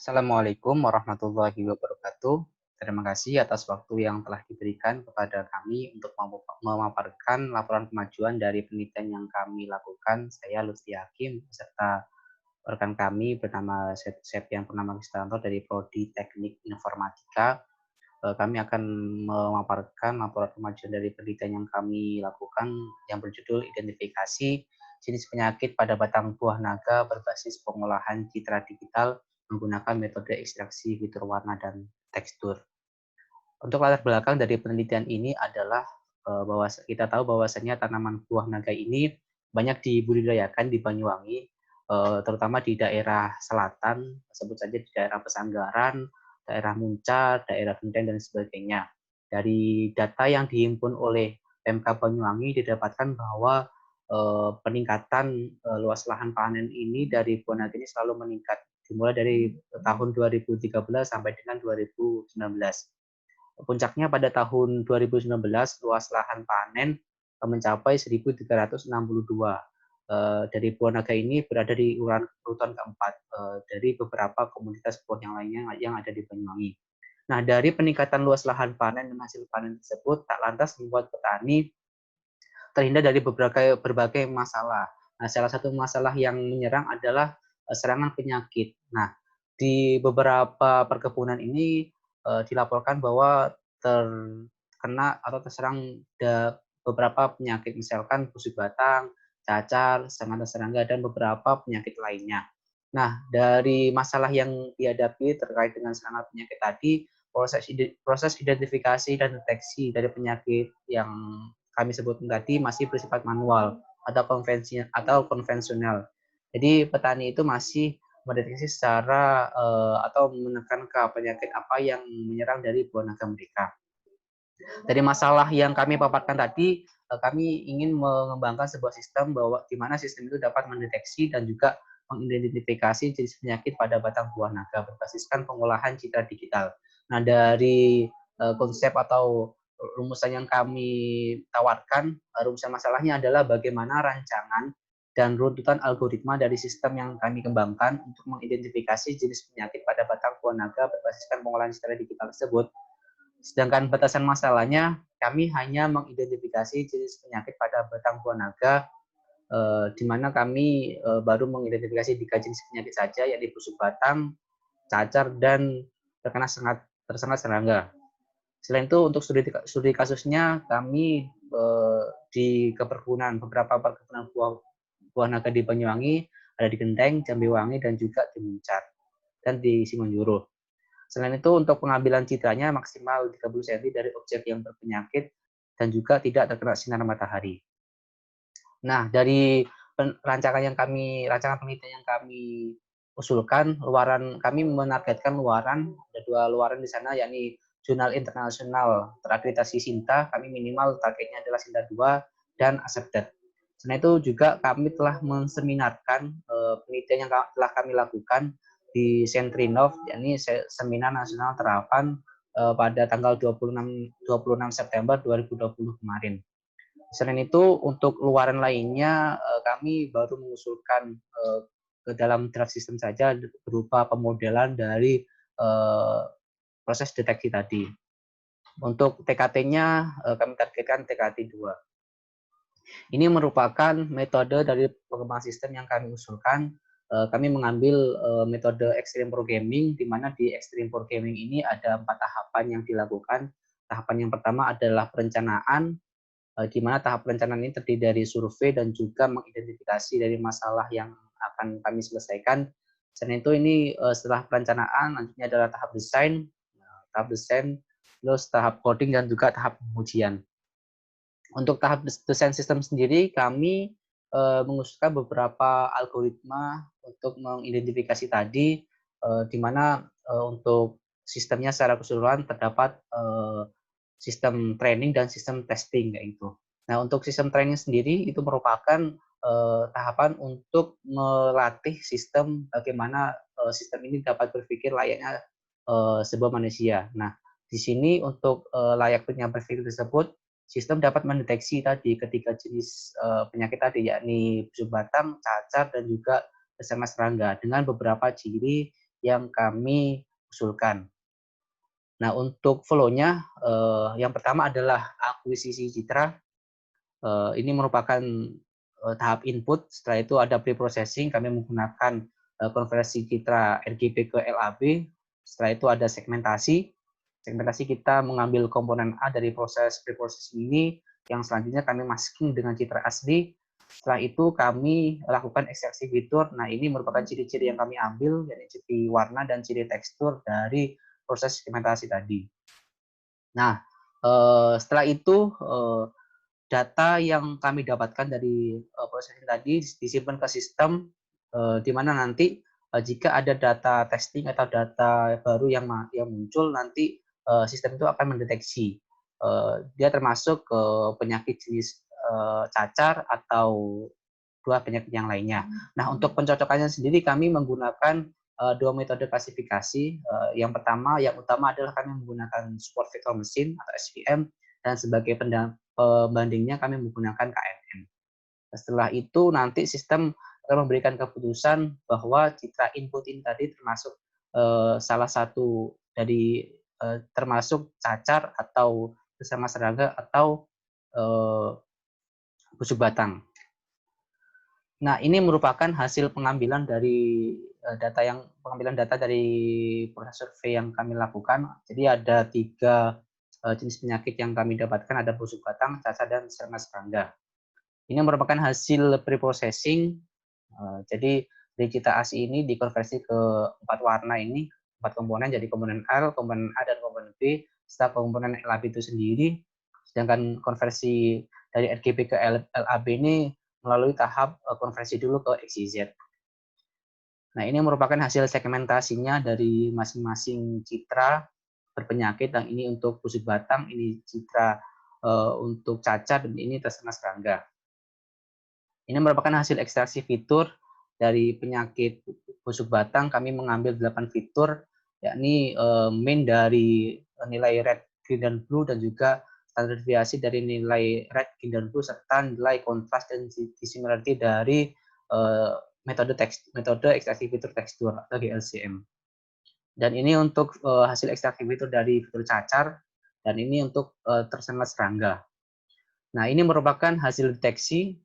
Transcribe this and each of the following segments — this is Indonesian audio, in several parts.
Assalamualaikum warahmatullahi wabarakatuh. Terima kasih atas waktu yang telah diberikan kepada kami untuk memaparkan laporan kemajuan dari penelitian yang kami lakukan. Saya Lutfi Hakim beserta rekan kami bernama Septian Purnama Kristanto dari Prodi Teknik Informatika. Kami akan memaparkan laporan kemajuan dari penelitian yang kami lakukan yang berjudul identifikasi jenis penyakit pada batang buah naga berbasis pengolahan citra digital menggunakan metode ekstraksi fitur warna dan tekstur. Untuk latar belakang dari penelitian ini adalah bahwa kita tahu bahwasanya tanaman buah naga ini banyak dibudidayakan di Banyuwangi, terutama di daerah selatan, sebut saja di daerah Pesanggaran, daerah Muncak, daerah Genteng, dan sebagainya. Dari data yang dihimpun oleh Pemkab Banyuwangi didapatkan bahwa peningkatan luas lahan panen ini dari buah naga ini selalu meningkat, dimulai dari tahun 2013 sampai dengan 2019. Puncaknya pada tahun 2019, luas lahan panen mencapai 1.362. Dari buah naga ini berada di urutan keempat dari beberapa komunitas buah yang lainnya yang ada di Banyuwangi. Nah, dari peningkatan luas lahan panen dan hasil panen tersebut tak lantas membuat petani terhindar dari berbagai masalah. Nah, salah satu masalah yang menyerang adalah serangan penyakit. Nah, di beberapa perkebunan ini dilaporkan bahwa terkena atau terserang beberapa penyakit, misalkan busuk batang, cacar, serangga, dan beberapa penyakit lainnya. Nah, dari masalah yang dihadapi terkait dengan serangan penyakit tadi, proses identifikasi dan deteksi dari penyakit yang kami sebutkan tadi masih bersifat manual atau konvensional. Jadi petani itu masih mendeteksi secara atau menekan ke penyakit apa yang menyerang dari buah naga mereka. Dari masalah yang kami paparkan tadi, kami ingin mengembangkan sebuah sistem bahwa di mana sistem itu dapat mendeteksi dan juga mengidentifikasi jenis penyakit pada batang buah naga berbasiskan pengolahan citra digital. Nah, dari konsep atau rumusan yang kami tawarkan, rumusan masalahnya adalah bagaimana rancangan dan runtutan algoritma dari sistem yang kami kembangkan untuk mengidentifikasi jenis penyakit pada batang buah naga berbasiskan pengolahan citra digital tersebut. Sedangkan batasan masalahnya, kami hanya mengidentifikasi jenis penyakit pada batang buah naga, di mana kami baru mengidentifikasi 3 jenis penyakit saja, yaitu busuk batang, cacar, dan tersengat serangga. Selain itu, untuk studi kasusnya, kami di beberapa perkebunan buah naga di Banyuwangi, ada di Genteng, Jambiwangi, dan juga di Muncak, dan di Simanjuru. Selain itu, untuk pengambilan citranya maksimal 30 cm dari objek yang berpenyakit dan juga tidak terkena sinar matahari. Nah, dari rancangan penelitian yang kami usulkan, kami menargetkan ada 2 luaran di sana, yakni jurnal internasional terakreditasi SINTA, kami minimal targetnya adalah SINTA 2 dan accepted. Selain itu juga kami telah menseminarkan penelitian yang telah kami lakukan di Sentrinov, yakni Seminar Nasional Terapan pada tanggal 26 September 2020 kemarin. Selain itu, untuk luaran lainnya, kami baru mengusulkan ke dalam draft system saja berupa pemodelan dari proses deteksi tadi. Untuk TKT-nya, kami targetkan TKT 2. Ini merupakan metode dari pengembangan sistem yang kami usulkan. Kami mengambil metode extreme programming, di mana di extreme programming ini ada 4 tahapan yang dilakukan. Tahapan yang pertama adalah perencanaan, di mana tahap perencanaan ini terdiri dari survei dan juga mengidentifikasi dari masalah yang akan kami selesaikan. Selain itu, ini setelah perencanaan, nantinya adalah tahap desain, terus tahap coding, dan juga tahap pengujian. Untuk tahap desain sistem sendiri, kami mengusulkan beberapa algoritma untuk mengidentifikasi tadi, di mana untuk sistemnya secara keseluruhan terdapat sistem training dan sistem testing kayak gitu. Nah, untuk sistem training sendiri itu merupakan tahapan untuk melatih sistem bagaimana sistem ini dapat berpikir layaknya sebuah manusia. Nah, di sini untuk layaknya berpikir tersebut, sistem dapat mendeteksi tadi ketiga jenis penyakit tadi, yakni busuk batang, cacar, dan juga tersengat serangga dengan beberapa ciri yang kami usulkan. Nah, untuk flow-nya, yang pertama adalah akuisisi citra. Ini merupakan tahap input, setelah itu ada pre-processing, kami menggunakan konversi citra RGB ke LAB, setelah itu ada segmentasi. Segmentasi kita mengambil komponen A dari proses pre-processing ini, yang selanjutnya kami masking dengan citra asli. Setelah itu kami lakukan ekstraksi fitur. Nah, ini merupakan ciri-ciri yang kami ambil, yaitu ciri warna dan ciri tekstur dari proses segmentasi tadi. Nah, setelah itu data yang kami dapatkan dari proses tadi disimpan ke sistem, di mana nanti jika ada data testing atau data baru yang muncul, nanti sistem itu akan mendeteksi dia termasuk penyakit jenis cacar atau dua penyakit yang lainnya. Nah, untuk pencocokannya sendiri kami menggunakan dua metode klasifikasi. Yang pertama, yang utama adalah kami menggunakan support vector machine atau SVM, dan sebagai pembandingnya kami menggunakan KNN. Setelah itu nanti sistem akan memberikan keputusan bahwa citra input ini tadi termasuk salah satu dari termasuk cacar atau bersama serangga atau busuk batang. Nah, ini merupakan hasil pengambilan dari pengambilan data dari proses survei yang kami lakukan. Jadi ada 3 jenis penyakit yang kami dapatkan, ada busuk batang, cacar, dan serangga. Ini merupakan hasil pre-processing. Jadi dari citra ASI ini dikonversi ke 4 warna ini, 4 komponen, jadi komponen L, komponen A, dan komponen B, serta komponen LAB itu sendiri. Sedangkan konversi dari RGB ke LAB ini melalui tahap konversi dulu ke XYZ. Nah, ini merupakan hasil segmentasinya dari masing-masing citra berpenyakit, yang ini untuk busuk batang, ini citra untuk cacar, dan ini terkena serangga. Ini merupakan hasil ekstraksi fitur dari penyakit busuk batang. Kami mengambil 8 fitur, yakni main dari nilai red, green, dan blue, dan juga standar deviasi dari nilai red, green, dan blue, serta nilai kontras dan dissimilarity dari metode ekstraksi fitur tekstur atau GLCM. Dan ini untuk hasil ekstraksi fitur dari fitur cacar, dan ini untuk terkena serangga. Nah, ini merupakan hasil deteksi.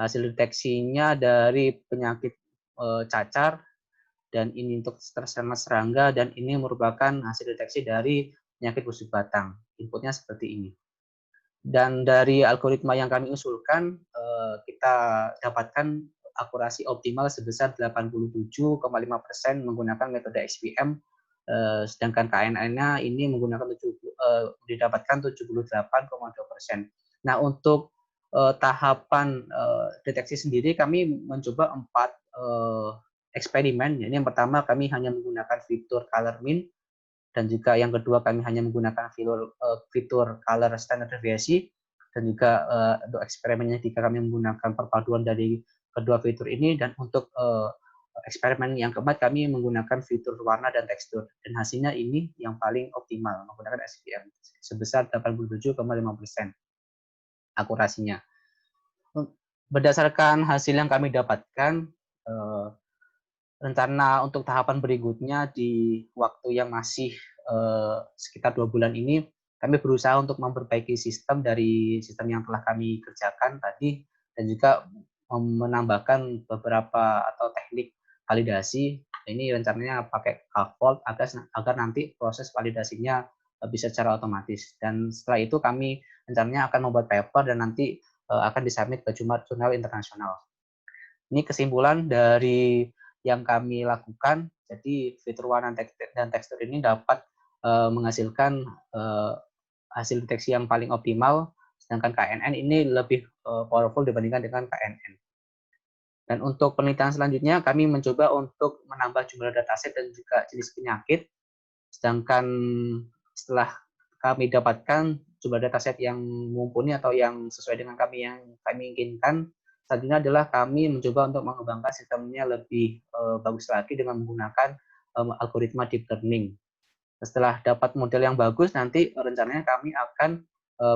Hasil deteksinya dari penyakit cacar, dan ini untuk terkena serangga, dan ini merupakan hasil deteksi dari penyakit busuk batang. Inputnya seperti ini. Dan dari algoritma yang kami usulkan, kita dapatkan akurasi optimal sebesar 87,5% menggunakan metode XVM, sedangkan KNN-nya ini didapatkan 78,2%. Nah, untuk tahapan deteksi sendiri kami mencoba 4 eksperimen. Jadi yang pertama kami hanya menggunakan fitur color min, dan juga yang kedua kami hanya menggunakan fitur color standard deviasi, dan juga untuk eksperimennya jika kami menggunakan perpaduan dari kedua fitur ini, dan untuk eksperimen yang keempat kami menggunakan fitur warna dan tekstur, dan hasilnya ini yang paling optimal menggunakan SVM sebesar 87,5% akurasinya. Berdasarkan hasil yang kami dapatkan, rencana untuk tahapan berikutnya di waktu yang masih sekitar 2 bulan ini, kami berusaha untuk memperbaiki sistem dari sistem yang telah kami kerjakan tadi, dan juga menambahkan beberapa atau teknik validasi. Ini rencananya pakai scaffold agar nanti proses validasinya bisa secara otomatis. Dan setelah itu kami rencananya akan membuat paper dan nanti akan disubmit ke jurnal internasional. Ini kesimpulan dari yang kami lakukan. Jadi fitur warna dan tekstur ini dapat menghasilkan hasil deteksi yang paling optimal, sedangkan KNN ini lebih powerful dibandingkan dengan KNN. Dan untuk penelitian selanjutnya, kami mencoba untuk menambah jumlah dataset dan juga jenis penyakit. Sedangkan setelah kami dapatkan jumlah dataset yang mumpuni atau yang sesuai dengan kami inginkan, selanjutnya adalah kami mencoba untuk mengembangkan sistemnya lebih bagus lagi dengan menggunakan algoritma deep learning. Setelah dapat model yang bagus, nanti rencananya kami akan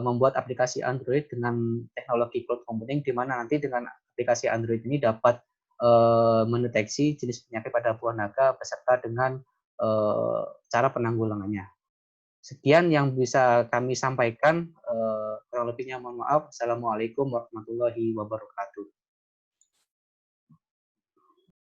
membuat aplikasi Android dengan teknologi cloud computing, di mana nanti dengan aplikasi Android ini dapat mendeteksi jenis penyakit pada buah naga beserta dengan cara penanggulangannya. Sekian yang bisa kami sampaikan. Kurang lebihnya mohon maaf. Assalamualaikum warahmatullahi wabarakatuh.